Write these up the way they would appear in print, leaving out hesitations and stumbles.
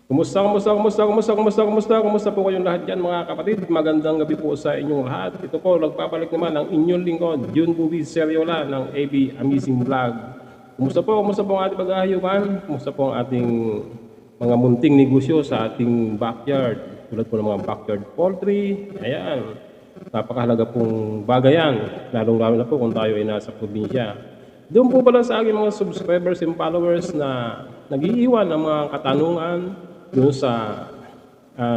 Kumusta po kayong lahat dyan mga kapatid? Magandang gabi po sa inyong lahat. Ito po, nagpapalik naman ang inyong lingkod, June Bubi Seriola ng AB Amazing Vlog. Kumusta po ang ating pag-ahayupan? Kumusta po ang ating mga munting negosyo sa ating backyard? Tulad po ng mga backyard poultry. Ayan, napakahalaga pong bagay yan. Lalong-lalo na po kung tayo ay nasa probinsya. Doon po pala sa aking mga subscribers and followers na nag-iiwan ng mga katanungan doon sa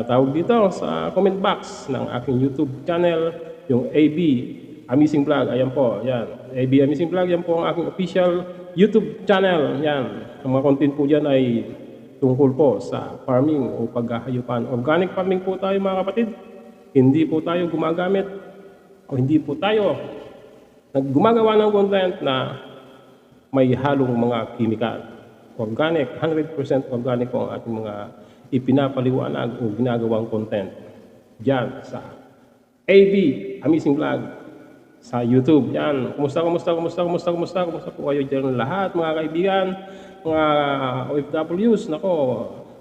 tawag dito sa comment box ng aking YouTube channel, yung AB Amazing Vlog. Ayan po, yan. AB Amazing Vlog, yan po ang aking official YouTube channel. Yan. Ang mga content po dyan ay tungkol po sa farming o paghahayupan. Organic farming po tayo mga kapatid. Hindi po tayo gumagamit o hindi po tayo gumagawa ng content na may halong mga kimikal. Organic, 100% organic po ang ating mga ipinapaliwanag o ginagawang content diyan sa AB Amazing Vlog sa YouTube. Yan. Kumusta po kayo dyan lahat mga kaibigan, mga OFWs. Nako,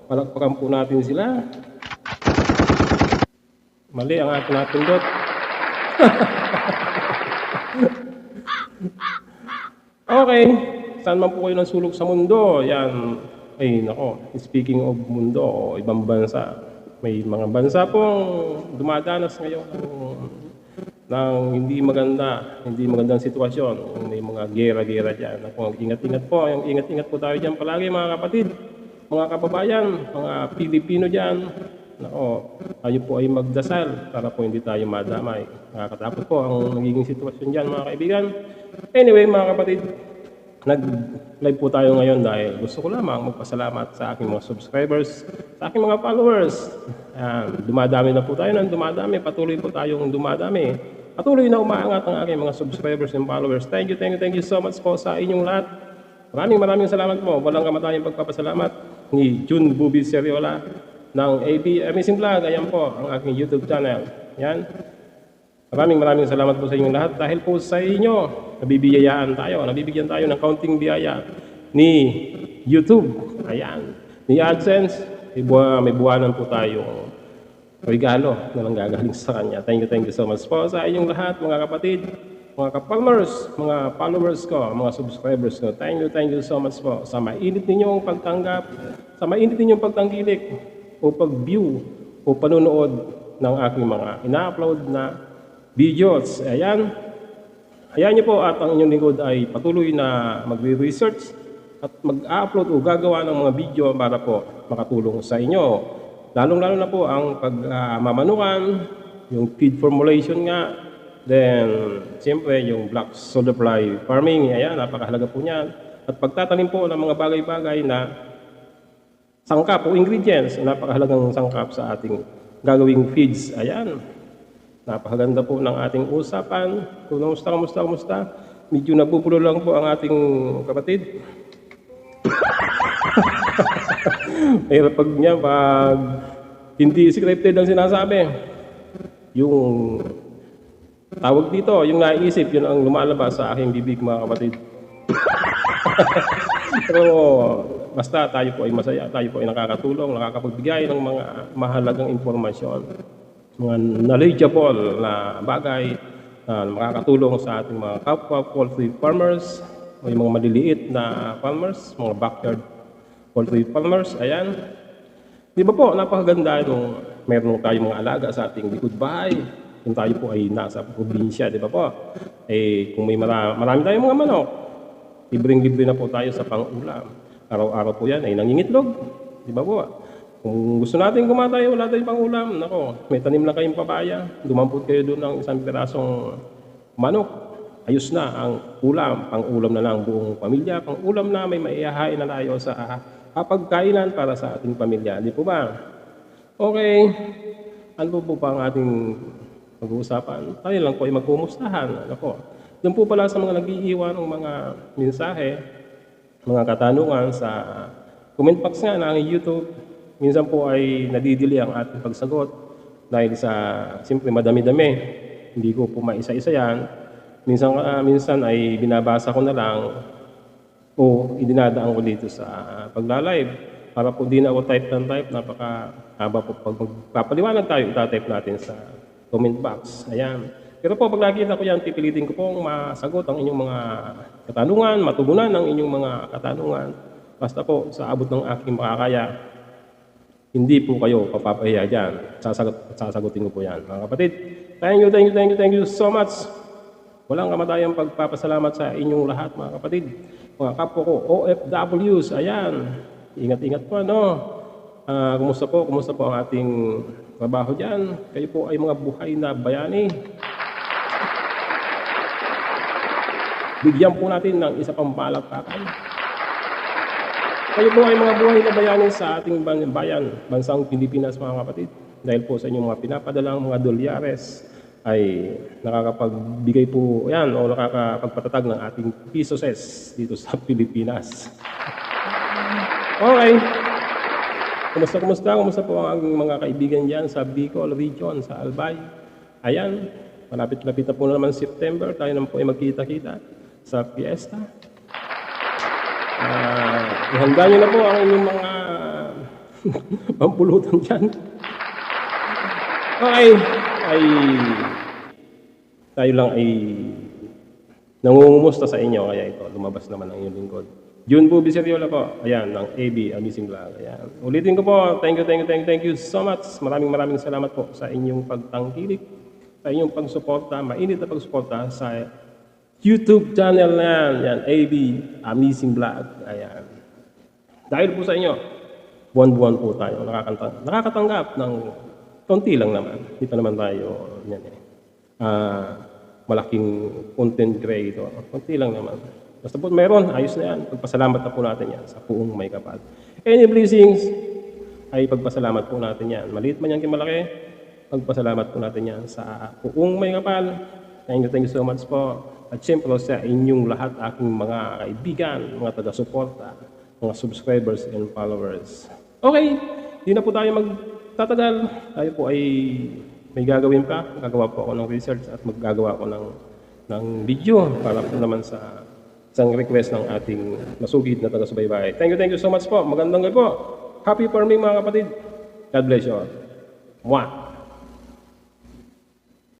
palakpakan po natin sila. Mali ang ating napindot. Okay, saan man po kayo ng sulok sa mundo, yan, ay nako, speaking of mundo o ibang bansa, may mga bansa pong dumadanas ngayon ng hindi magandang sitwasyon, may mga gera-gera dyan. Ako, ingat-ingat po tayo dyan palagi mga kapatid, mga kababayan, mga Pilipino dyan. Nako, tayo po ay magdasal para po hindi tayo madamay. Nakakatakot po ang nagiging sitwasyon dyan mga kaibigan. Anyway mga kapatid, nag-live po tayo ngayon dahil gusto ko lamang magpasalamat sa aking mga subscribers, sa aking mga followers. Dumadami na po tayo ng dumadami, patuloy po tayong dumadami. Patuloy na umaangat ang aking mga subscribers and followers. Thank you so much po sa inyong lahat. Maraming salamat po. Walang kamatayang pagpapasalamat ni June Bubi Seriola ng AB Amazing Vlog. Ayan po ang aking YouTube channel. Yan. Maraming salamat po sa inyong lahat dahil po sa inyo nabibigyan tayo ng kaunting biyaya ni YouTube. Ayan. Ni AdSense, may buwanan po tayo regalo na nanggagaling sa kanya. Thank you so much po sa inyong lahat mga kapatid, mga kapalmers, mga followers ko, mga subscribers ko. Thank you so much po sa mainit ninyong pagtanggap, sa mainit ninyong pagtangkilik o pag-view o panonood ng aking mga ina-upload na videos. Ayan. Hayaan niyo po at ang inyong lingkod ay patuloy na magre-research at mag-upload o gagawa ng mga video para po makatulong sa inyo. Lalong-lalo na po ang pagmamanukan, yung feed formulation nga, then siyempre yung black soldier fly farming. Ayan, napakahalaga po niyan. At pagtatanim po ng mga bagay-bagay na sangkap o ingredients, napakahalagang sangkap sa ating gagawing feeds. Ayan. Napakaganda po ng ating usapan. Kumusta? Medyo nabubulo lang po ang ating kapatid. Mahirap pag hindi scripted ang sinasabi. Yung tawag dito, yung naisip, yun ang lumalabas sa aking bibig mga kapatid. Pero basta tayo po ay masaya, tayo po ay nakakatulong, nakakapagbigay ng mga mahalagang impormasyon, mga knowledgeable na bagay na makakatulong sa ating mga kapwa poultry farmers o yung mga maliliit na farmers, mga backyard poultry farmers. Ayan. Di ba po, napakaganda nung meron tayong mga alaga sa ating likod bahay. Kung tayo po ay nasa probinsya, di ba po? Kung may marami tayong mga manok, libreng-libre na po tayo sa pang-ulam. Araw-araw po yan ay nangingitlog. Di ba po? Kung gusto natin kumatay, wala tayong pang-ulam. Nako, may tanim lang kayong papaya. Dumampot kayo doon ng isang pirasong manok. Ayos na ang ulam. Pang-ulam na lang buong pamilya. Pang-ulam na may maihahain na tayo sa pagkainan para sa ating pamilya. Di po ba? Okay. Ano po ba ang ating pag-uusapan? Tayo lang po ay magkumustahan. Nako. Doon po pala sa mga nag-iiwan ng mga mensahe, mga katanungan sa comment box nga ng YouTube. Minsan po ay nadidili ang ating pagsagot dahil sa simple madami-dami. Hindi ko po maisa-isa yan. Minsan ay binabasa ko na lang o idinadaan ko dito sa pagla-live para po di na ako type ng type, napaka-haba po. Pag magpapaliwanag tayo, itatype natin sa comment box. Ayan. Pero po, pag nakikita ko yan, pipilitin ko pong masagot ang inyong mga katanungan, matugunan ang inyong mga katanungan. Basta po, sa abot ng aking makakaya, hindi po kayo papapahiya dyan. Sasagutin ko po yan. Mga kapatid, thank you so much. Walang kamatayang pagpapasalamat sa inyong lahat, mga kapatid. Mga kapwa ko, OFWs, ayan. Ingat-ingat po, ano. Kumusta po ang ating trabaho dyan? Kayo po ay mga buhay na bayani. Bigyan po natin ng isa pang palakpakan. Kayo po ay mga buhay na bayani sa ating bayan, bansang Pilipinas, mga kapatid. Dahil po sa inyong mga pinapadalang mga dolyares, ay nakakapagbigay po yan o nakakapagpatatag ng ating pisos dito sa Pilipinas. Okay. Kumusta po ang mga kaibigan dyan sa Bicol Region, sa Albay? Ayan, malapit-lapit na po naman September, tayo naman po ay magkita-kita sa fiesta. Ihanda nyo na po ang inyong mga pampulutan dyan. Okay, tayo lang ay nangungumusta sa inyo, kaya ito, lumabas naman ang inyong lingkod. June po, Biseriola po, ayan, ng AB, Amazing Vlog, ayan. Ulitin ko po, thank you so much. Maraming salamat po sa inyong pagtangkilik, sa inyong pagsuporta, mainit na pagsuporta sa YouTube channel na yan, AB, Amazing Vlog, ayan. Dahil po sa inyo, buwan-buwan po tayo nakakatanggap ng konti lang naman. Hindi pa naman tayo yan malaking content creator. Konti lang naman. Basta po meron, ayos na yan. Pagpasalamat na po natin yan sa Puong May Kapal. Any blessings, ay pagpasalamat po natin yan. Maliit man yan malaki, pagpasalamat po natin yan sa Puong May Kapal. Thank you so much po. At siyempre sa inyong lahat, aking mga kaibigan, mga taga-suporta, mga subscribers and followers. Okay, hindi na po tayo magtatagal. Tayo po ay may gagawin pa. Gagawa po ako ng research at maggagawa ako ng video para po naman sa isang request ng ating masugid na taga-subaybay. Thank you so much po. Magandang gabi po. Happy farming, mga kapatid. God bless you all. Mwah!